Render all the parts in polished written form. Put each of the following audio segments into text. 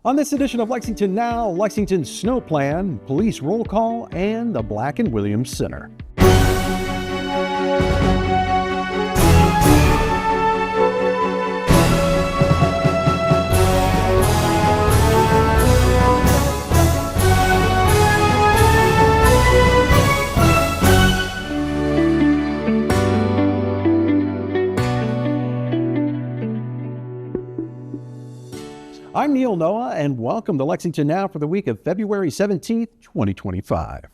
On this edition of Lexington Now, Lexington's snow plan, police roll call, and the Black & Williams Center. I'm Neil Noah, and welcome to Lexington Now for the week of February 17th, 2025.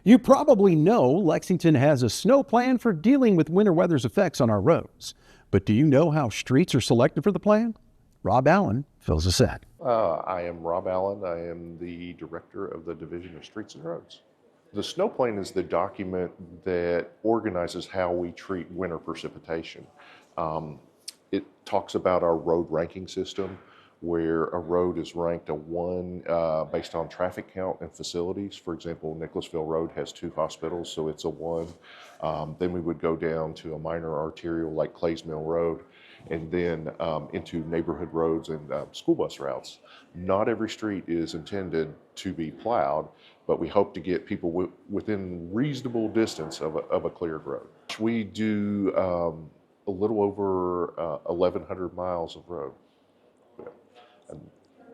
You probably know Lexington has a snow plan for dealing with winter weather's effects on our roads. But do you know how streets are selected for the plan? Rob Allen fills us in. I am Rob Allen. I am the director of the Division of Streets and Roads. The snow plan is the document that organizes how we treat winter precipitation. It talks about our road ranking system, where a road is ranked a 1 based on traffic count and facilities. For example, Nicholasville Road has 2 hospitals, so it's a 1. Then we would go down to a minor arterial like Clays Mill Road, and then into neighborhood roads and school bus routes. Not every street is intended to be plowed, but we hope to get people within reasonable distance of a cleared road. We do a little over 1,100 miles of road.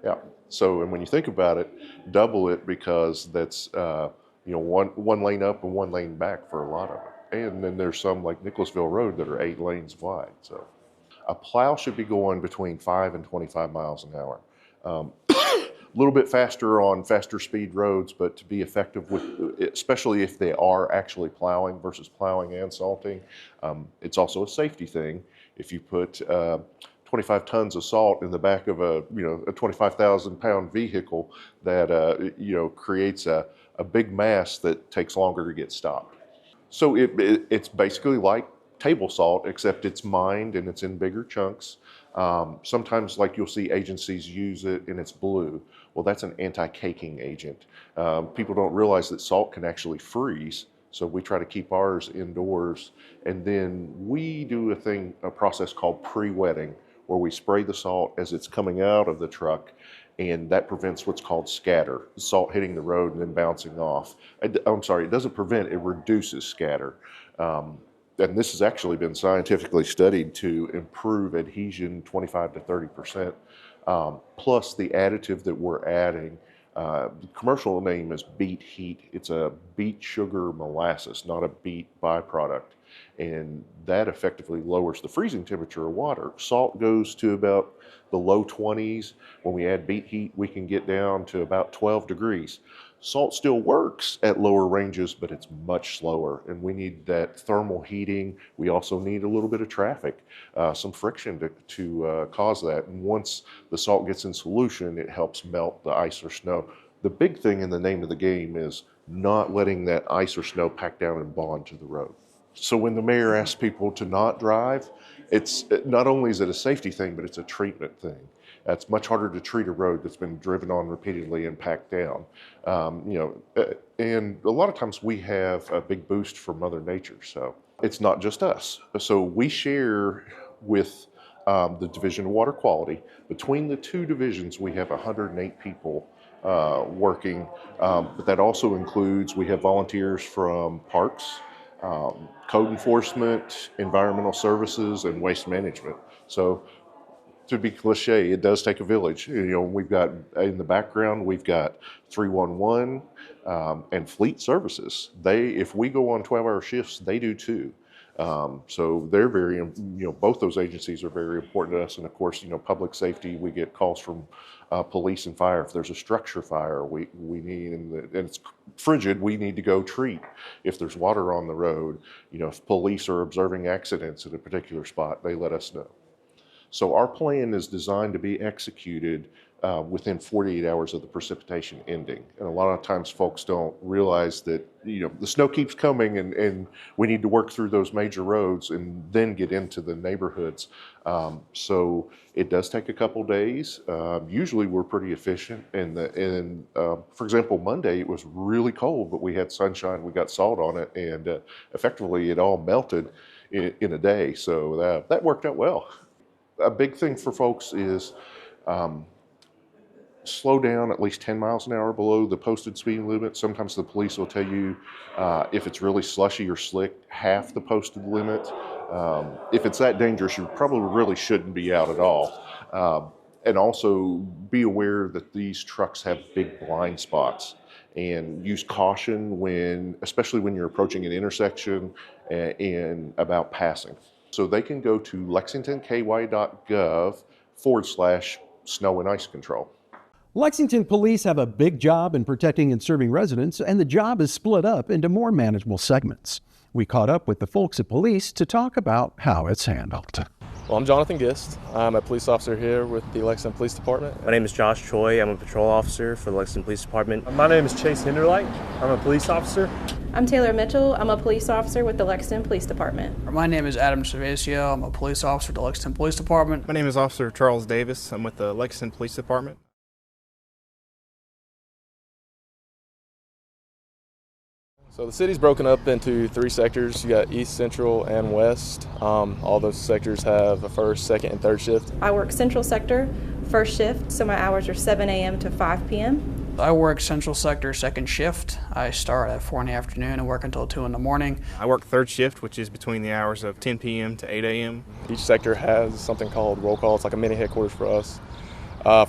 Yeah. So, and when you think about it, double it, because that's one lane up and 1 lane back for a lot of it. And then there's some like Nicholasville Road that are 8 lanes wide. So, a plow should be going between 5 and 25 miles an hour. A little bit faster on faster speed roads, but to be effective with, especially if they are actually plowing versus plowing and salting, it's also a safety thing. If you put 25 tons of salt in the back of a 25,000 pound vehicle, that creates a big mass that takes longer to get stopped. So it's basically like table salt, except it's mined and it's in bigger chunks. Sometimes, like, you'll see agencies use it and it's blue. Well, that's an anti-caking agent. People don't realize that salt can actually freeze. So we try to keep ours indoors, and then we do a process called pre-wetting, where we spray the salt as it's coming out of the truck, and that prevents what's called scatter, salt hitting the road and then bouncing off. I'm sorry, it doesn't prevent, it reduces scatter. And this has actually been scientifically studied to improve adhesion 25 to 30%, plus the additive that we're adding. The commercial name is beet heat. It's a beet sugar molasses, not a beet byproduct. And that effectively lowers the freezing temperature of water. Salt goes to about the low 20s. When we add beet heat, we can get down to about 12 degrees. Salt still works at lower ranges, but it's much slower, and we need that thermal heating. We also need a little bit of traffic, some friction to cause that. And once the salt gets in solution, it helps melt the ice or snow. The big thing in the name of the game is not letting that ice or snow pack down and bond to the road. So when the mayor asks people to not drive, it's not only is it a safety thing, but it's a treatment thing. It's much harder to treat a road that's been driven on repeatedly and packed down. And a lot of times we have a big boost from Mother Nature. So it's not just us. So we share with the Division of Water Quality. Between the 2 divisions, we have 108 people working, but that also includes, we have volunteers from parks, code enforcement, environmental services, and waste management. So, to be cliche, it does take a village. We've got, in the background, we've got 311 and fleet services. If we go on 12-hour shifts, they do too. So they're very, both those agencies are very important to us. And of course, public safety, we get calls from police and fire. If there's a structure fire, we need, and it's frigid, we need to go treat. If there's water on the road, if police are observing accidents at a particular spot, they let us know. So our plan is designed to be executed within 48 hours of the precipitation ending. And a lot of times folks don't realize that, the snow keeps coming, and we need to work through those major roads and then get into the neighborhoods. So it does take a couple days. Usually we're pretty efficient. And for example, Monday it was really cold, but we had sunshine, we got salt on it, and effectively it all melted in a day. So that worked out well. A big thing for folks is slow down at least 10 miles an hour below the posted speed limit. Sometimes the police will tell you if it's really slushy or slick, half the posted limit. If it's that dangerous, you probably really shouldn't be out at all. And also be aware that these trucks have big blind spots, and use caution especially when you're approaching an intersection and about passing. So they can go to lexingtonky.gov/snow and ice control. Lexington police have a big job in protecting and serving residents, and the job is split up into more manageable segments. We caught up with the folks at police to talk about how it's handled. Well, I'm Jonathan Gist. I'm a police officer here with the Lexington Police Department. My name is Josh Choi. I'm a patrol officer for the Lexington Police Department. My name is Chase Hinderlight. I'm a police officer. I'm Taylor Mitchell. I'm a police officer with the Lexington Police Department. My name is Adam Cervasio. I'm a police officer at the Lexington Police Department. My name is Officer Charles Davis. I'm with the Lexington Police Department. So the city's broken up into 3 sectors. You got East, Central, and West. All those sectors have a first, second, and third shift. I work Central Sector, first shift, so my hours are 7 a.m. to 5 p.m. I work Central Sector second shift. I start at 4 in the afternoon and work until 2 in the morning. I work third shift, which is between the hours of 10 p.m. to 8 a.m. Each sector has something called roll call. It's like a mini headquarters for us.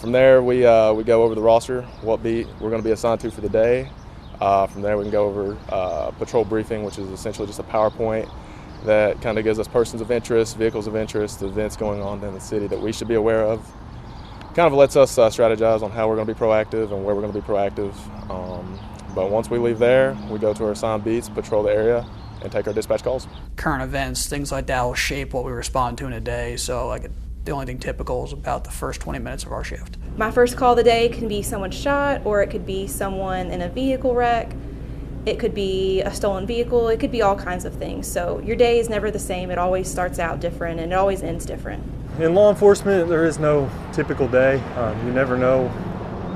From there, we go over the roster, what beat we're going to be assigned to for the day. From there, we can go over patrol briefing, which is essentially just a PowerPoint that kind of gives us persons of interest, vehicles of interest, events going on in the city that we should be aware of. Kind of lets us strategize on how we're going to be proactive and where we're going to be proactive. But once we leave there, we go to our assigned beats, patrol the area, and take our dispatch calls. Current events, things like that will shape what we respond to in a day. So the only thing typical is about the first 20 minutes of our shift. My first call of the day can be someone shot, or it could be someone in a vehicle wreck. It could be a stolen vehicle. It could be all kinds of things. So your day is never the same. It always starts out different, and it always ends different. In law enforcement, there is no typical day. You never know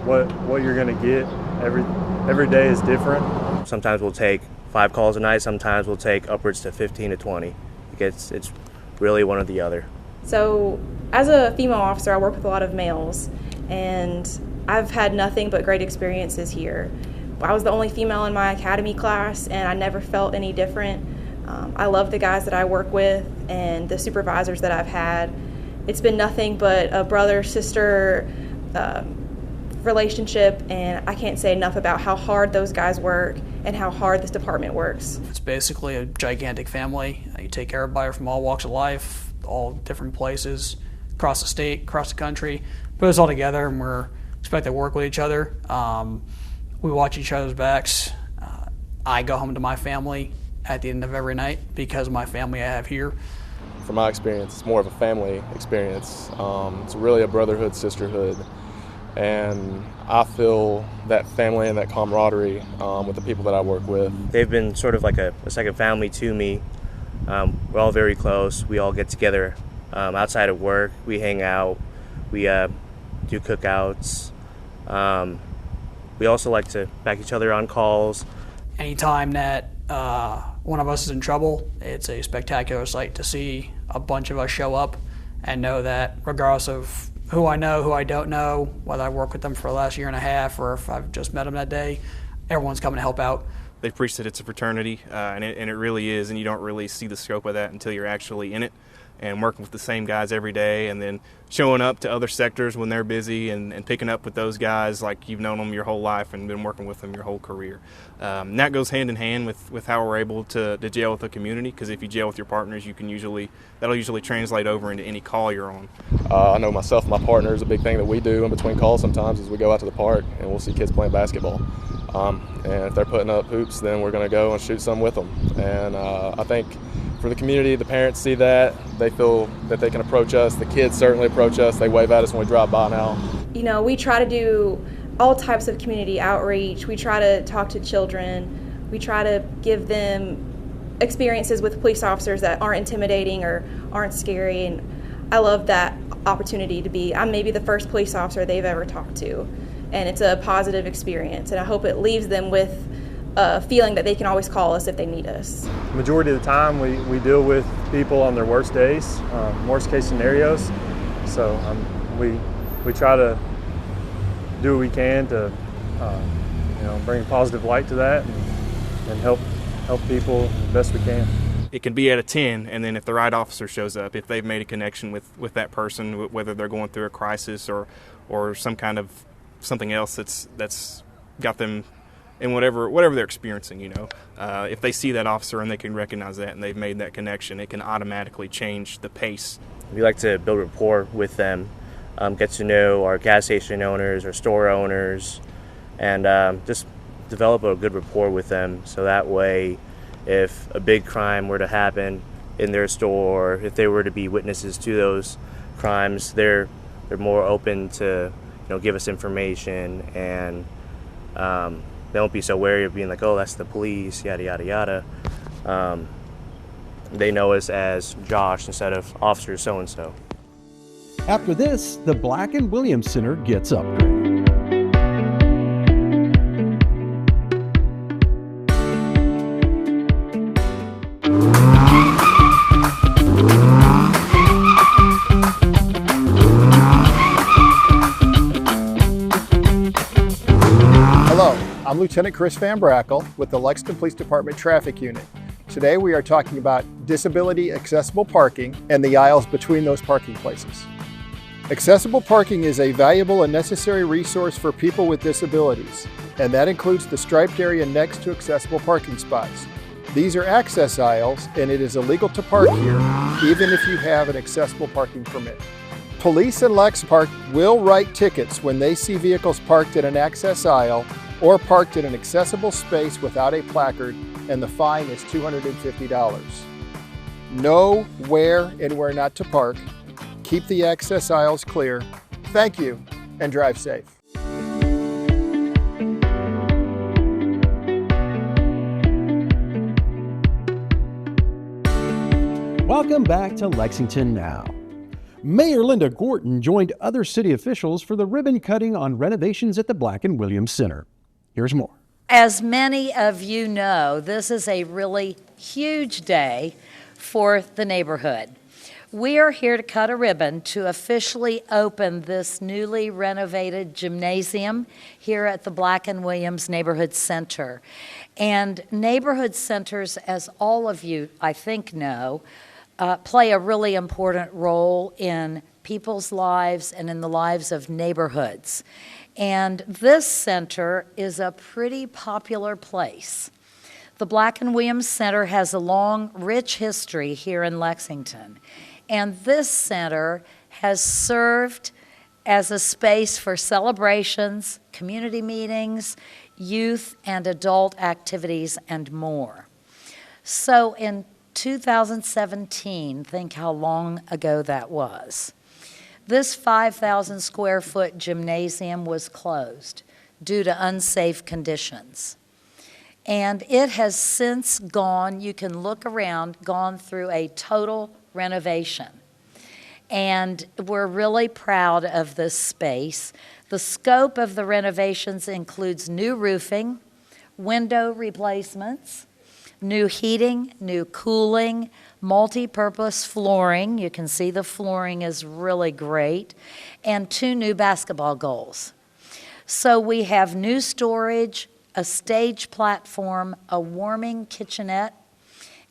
what you're going to get. Every day is different. Sometimes we'll take 5 calls a night. Sometimes we'll take upwards to 15 to 20. It's really one or the other. So as a female officer, I work with a lot of males, and I've had nothing but great experiences here. I was the only female in my academy class, and I never felt any different. I love the guys that I work with and the supervisors that I've had. It's been nothing but a brother-sister relationship, and I can't say enough about how hard those guys work and how hard this department works. It's basically a gigantic family. You take care of everybody from all walks of life, all different places, across the state, across the country. Put us all together, and we're expected to work with each other. We watch each other's backs. I go home to my family at the end of every night because of my family I have here. From my experience, it's more of a family experience. It's really a brotherhood, sisterhood, and I feel that family and that camaraderie with the people that I work with. They've been sort of like a second family to me. We're all very close. We all get together outside of work. We hang out. We do cookouts. We also like to back each other on calls. Anytime that one of us is in trouble, it's a spectacular sight to see a bunch of us show up and know that regardless of who I know, who I don't know, whether I work with them for the last year and a half or if I've just met them that day, everyone's coming to help out. They preach that it's a fraternity, and it really is, and you don't really see the scope of that until you're actually in it and working with the same guys every day, and then showing up to other sectors when they're busy and picking up with those guys like you've known them your whole life and been working with them your whole career. And that goes hand in hand with how we're able to jail with the community, because if you jail with your partners, that'll usually translate over into any call you're on. I know myself and my partner is a big thing that we do in between calls sometimes is we go out to the park and we'll see kids playing basketball. And if they're putting up hoops, then we're going to go and shoot some with them. And I think for the community, the parents see that. They feel that they can approach us. The kids certainly approach us. They wave at us when we drive by now. You know, we try to do all types of community outreach. We try to talk to children. We try to give them experiences with police officers that aren't intimidating or aren't scary. And I love that opportunity to be, I'm maybe the first police officer they've ever talked to. And it's a positive experience. And I hope it leaves them with a feeling that they can always call us if they need us. The majority of the time we deal with people on their worst days, worst case scenarios. So we try to do what we can to bring positive light to that and help people the best we can. It can be at a 10, and then if the right officer shows up, if they've made a connection with that person, whether they're going through a crisis or some kind of something else that's got them in whatever they're experiencing, if they see that officer and they can recognize that and they've made that connection, it can automatically change the pace. We like to build rapport with them, get to know our gas station owners, our store owners, and just develop a good rapport with them, so that way if a big crime were to happen in their store, if they were to be witnesses to those crimes, they're more open to give us information, and they won't be so wary of being like, oh, that's the police, yada yada yada. They know us as Josh instead of Officer so and so. After this, the Black and Williams Center gets upgraded. I'm Lieutenant Chris Van Brackle with the Lexington Police Department Traffic Unit. Today we are talking about disability accessible parking and the aisles between those parking places. Accessible parking is a valuable and necessary resource for people with disabilities, and that includes the striped area next to accessible parking spots. These are access aisles, and it is illegal to park here even if you have an accessible parking permit. Police and Lex Park will write tickets when they see vehicles parked in an access aisle or parked in an accessible space without a placard, and the fine is $250. Know where and where not to park. Keep the access aisles clear. Thank you, and drive safe. Welcome back to Lexington Now. Mayor Linda Gorton joined other city officials for the ribbon cutting on renovations at the Black and Williams Center. Here's more. As many of you know, this is a really huge day for the neighborhood. We are here to cut a ribbon to officially open this newly renovated gymnasium here at the Black and Williams Neighborhood Center. And neighborhood centers, as all of you, I think, know, play a really important role in people's lives and in the lives of neighborhoods. And this center is a pretty popular place. The Black and Williams Center has a long, rich history here in Lexington. And this center has served as a space for celebrations, community meetings, youth and adult activities, and more. So in 2017, think how long ago that was. This 5,000 square foot gymnasium was closed due to unsafe conditions. And it has since gone, you can look around, gone through a total renovation. And we're really proud of this space. The scope of the renovations includes new roofing, window replacements, new heating, new cooling, multi-purpose flooring. You can see the flooring is really great. And 2 new basketball goals. So we have new storage, a stage platform, a warming kitchenette,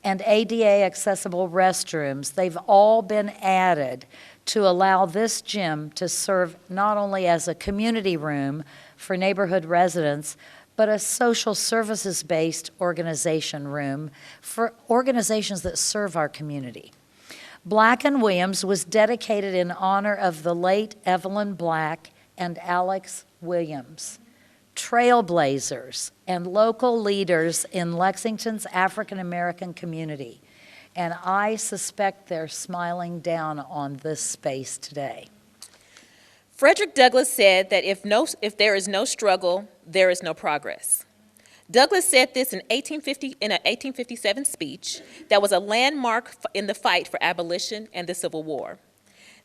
and ADA accessible restrooms. They've all been added to allow this gym to serve not only as a community room for neighborhood residents, but a social services-based organization room for organizations that serve our community. Black and Williams was dedicated in honor of the late Evelyn Black and Alex Williams, trailblazers and local leaders in Lexington's African American community. And I suspect they're smiling down on this space today. Frederick Douglass said that if there is no struggle, there is no progress. Douglass said this in an 1857 speech that was a landmark in the fight for abolition and the Civil War.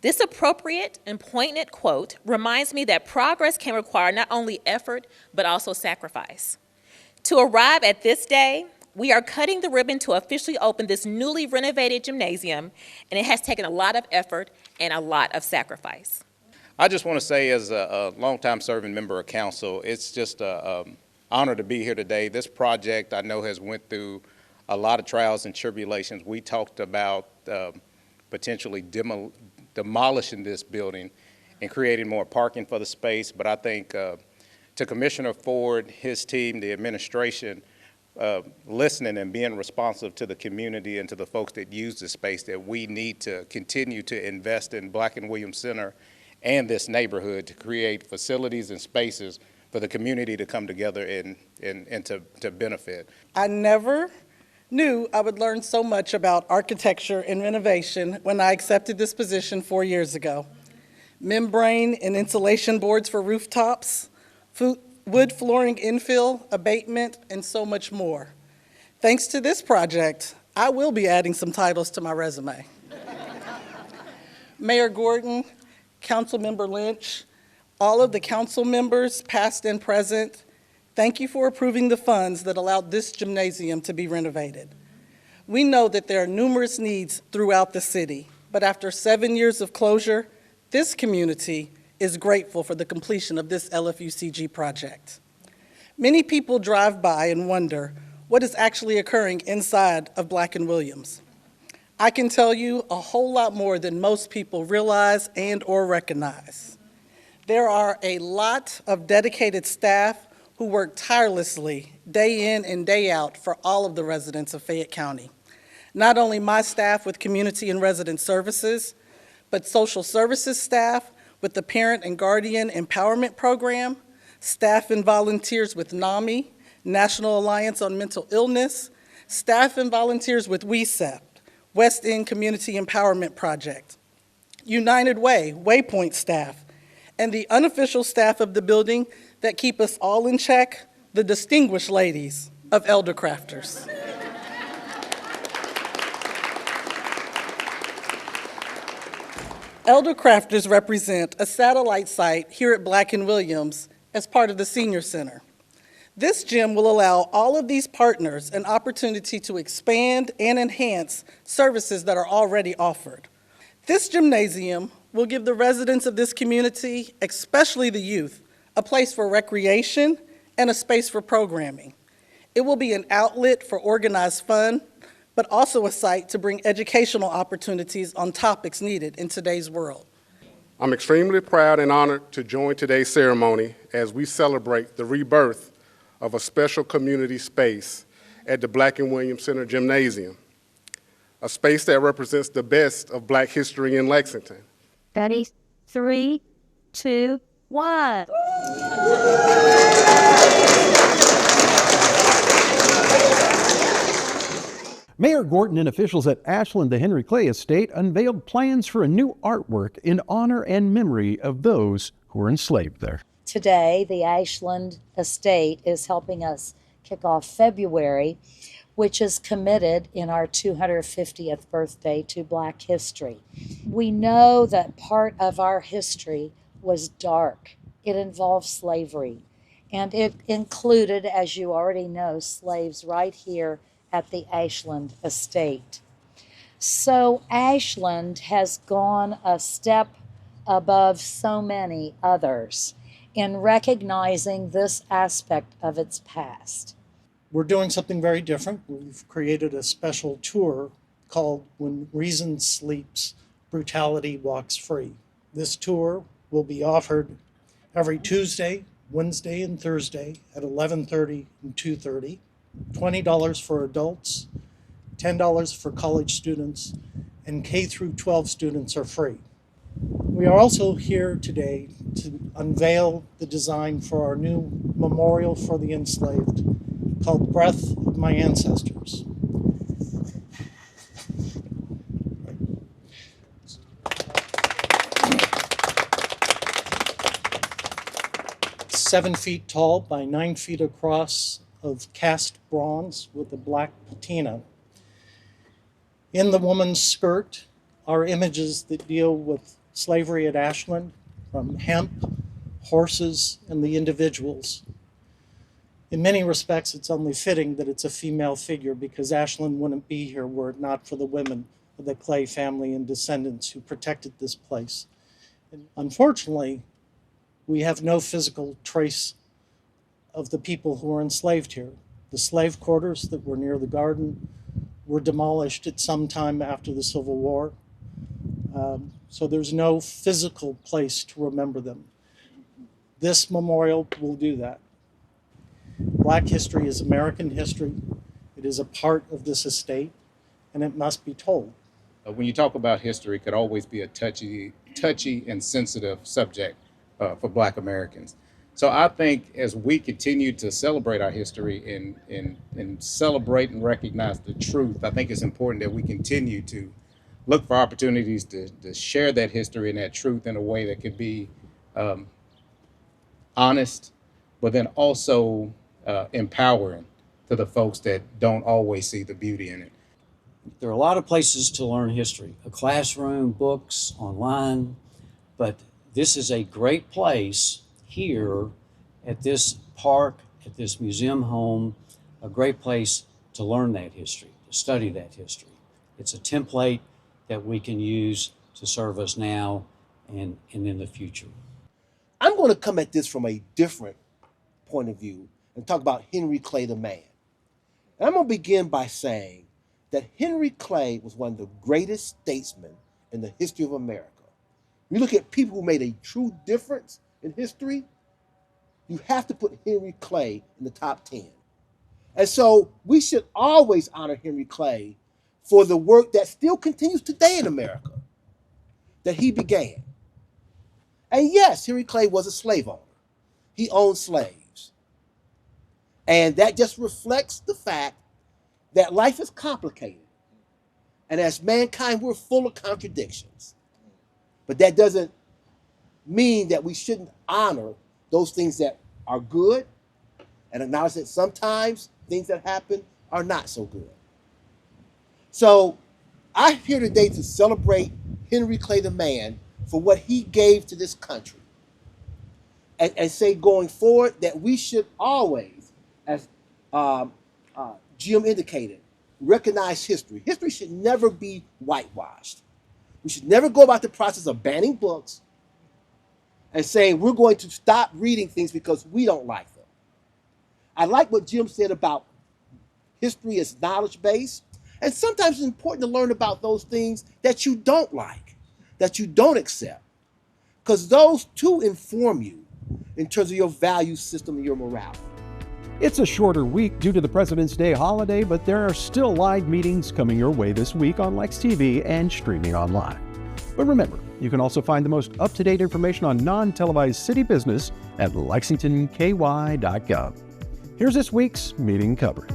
This appropriate and poignant quote reminds me that progress can require not only effort, but also sacrifice. To arrive at this day, we are cutting the ribbon to officially open this newly renovated gymnasium, and it has taken a lot of effort and a lot of sacrifice. I just want to say, as a longtime serving member of council, it's just an honor to be here today. This project I know has went through a lot of trials and tribulations. We talked about potentially demolishing this building and creating more parking for the space, but I think to Commissioner Ford, his team, the administration, listening and being responsive to the community and to the folks that use the space, that we need to continue to invest in Black and Williams Center and this neighborhood to create facilities and spaces for the community to come together and to benefit. I never knew I would learn so much about architecture and renovation when I accepted this position 4 years ago. Membrane and insulation boards for rooftops, wood flooring infill, abatement, and so much more. Thanks to this project, I will be adding some titles to my resume. Mayor Gordon, Councilmember Lynch, all of the council members, past and present, thank you for approving the funds that allowed this gymnasium to be renovated. We know that there are numerous needs throughout the city, but after 7 years of closure, this community is grateful for the completion of this LFUCG project. Many people drive by and wonder what is actually occurring inside of Black and Williams. I can tell you a whole lot more than most people realize and or recognize. There are a lot of dedicated staff who work tirelessly day in and day out for all of the residents of Fayette County. Not only my staff with Community and Resident Services, but social services staff with the Parent and Guardian Empowerment Program, staff and volunteers with NAMI, National Alliance on Mental Illness, staff and volunteers with WESEP, West End Community Empowerment Project, United Way, Waypoint staff, and the unofficial staff of the building that keep us all in check, the distinguished ladies of Elder Crafters. Elder Crafters represent a satellite site here at Black and Williams as part of the Senior Center. This gym will allow all of these partners an opportunity to expand and enhance services that are already offered. This gymnasium will give the residents of this community, especially the youth, a place for recreation and a space for programming. It will be an outlet for organized fun, but also a site to bring educational opportunities on topics needed in today's world. I'm extremely proud and honored to join today's ceremony as we celebrate the rebirth of a special community space at the Black and Williams Center Gymnasium, a space that represents the best of Black history in Lexington. Ready? 3, 2, 1. Mayor Gordon and officials at Ashland, the Henry Clay Estate, unveiled plans for a new artwork in honor and memory of those who were enslaved there. Today, the Ashland Estate is helping us kick off February, which is committed in our 250th birthday to Black history. We know that part of our history was dark. It involved slavery, and it included, as you already know, slaves right here at the Ashland Estate. So Ashland has gone a step above so many others in recognizing this aspect of its past. We're doing something very different. We've created a special tour called When Reason Sleeps, Brutality Walks Free. This tour will be offered every Tuesday, Wednesday, and Thursday at 11:30 and 2:30. $20 for adults, $10 for college students, and K through 12 students are free. We are also here today to unveil the design for our new memorial for the enslaved called Breath of My Ancestors. It's 7 feet tall by 9 feet across of cast bronze with a black patina. In the woman's skirt are images that deal with slavery at Ashland, from hemp, horses, and the individuals. In many respects, it's only fitting that it's a female figure because Ashland wouldn't be here were it not for the women of the Clay family and descendants who protected this place And unfortunately, we have no physical trace of the people who were enslaved here. The slave quarters that were near the garden were demolished at some time after the Civil War. So there's no physical place to remember them. This memorial will do that. Black history is American history. It is a part of this estate, and it must be told. When you talk about history, it could always be a touchy and sensitive subject for Black Americans. So I think as we continue to celebrate our history and celebrate and recognize the truth, I think it's important that we continue to look for opportunities to share that history and that truth in a way that could be honest, but then also empowering to the folks that don't always see the beauty in it. There are a lot of places to learn history, a classroom, books, online, but this is a great place here at this park, at this museum home, a great place to learn that history, to study that history. It's a template that we can use to serve us now and in the future. I'm going to come at this from a different point of view and talk about Henry Clay the man. And I'm going to begin by saying that Henry Clay was one of the greatest statesmen in the history of America. You look at people who made a true difference in history, you have to put Henry Clay in the top 10. And so we should always honor Henry Clay for the work that still continues today in America, that he began. And yes, Henry Clay was a slave owner. He owned slaves. And that just reflects the fact that life is complicated. And as mankind, we're full of contradictions. But that doesn't mean that we shouldn't honor those things that are good and acknowledge that sometimes things that happen are not so good. So I'm here today to celebrate Henry Clay the man for what he gave to this country. And say going forward that we should always, as Jim indicated, recognize history. History should never be whitewashed. We should never go about the process of banning books and saying we're going to stop reading things because we don't like them. I like what Jim said about history as knowledge base. And sometimes it's important to learn about those things that you don't like, that you don't accept, because those too inform you in terms of your value system and your morality. It's a shorter week due to the President's Day holiday, but there are still live meetings coming your way this week on Lex TV and streaming online. But remember, you can also find the most up-to-date information on non-televised city business at lexingtonky.gov. Here's this week's meeting coverage.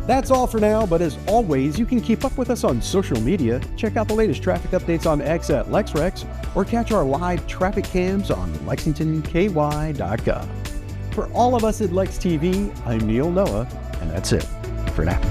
That's all for now, but as always, you can keep up with us on social media. Check out the latest traffic updates on X at LexRex, or catch our live traffic cams on lexingtonky.gov. For all of us at Lex TV, I'm Neil Noah, and that's it for now.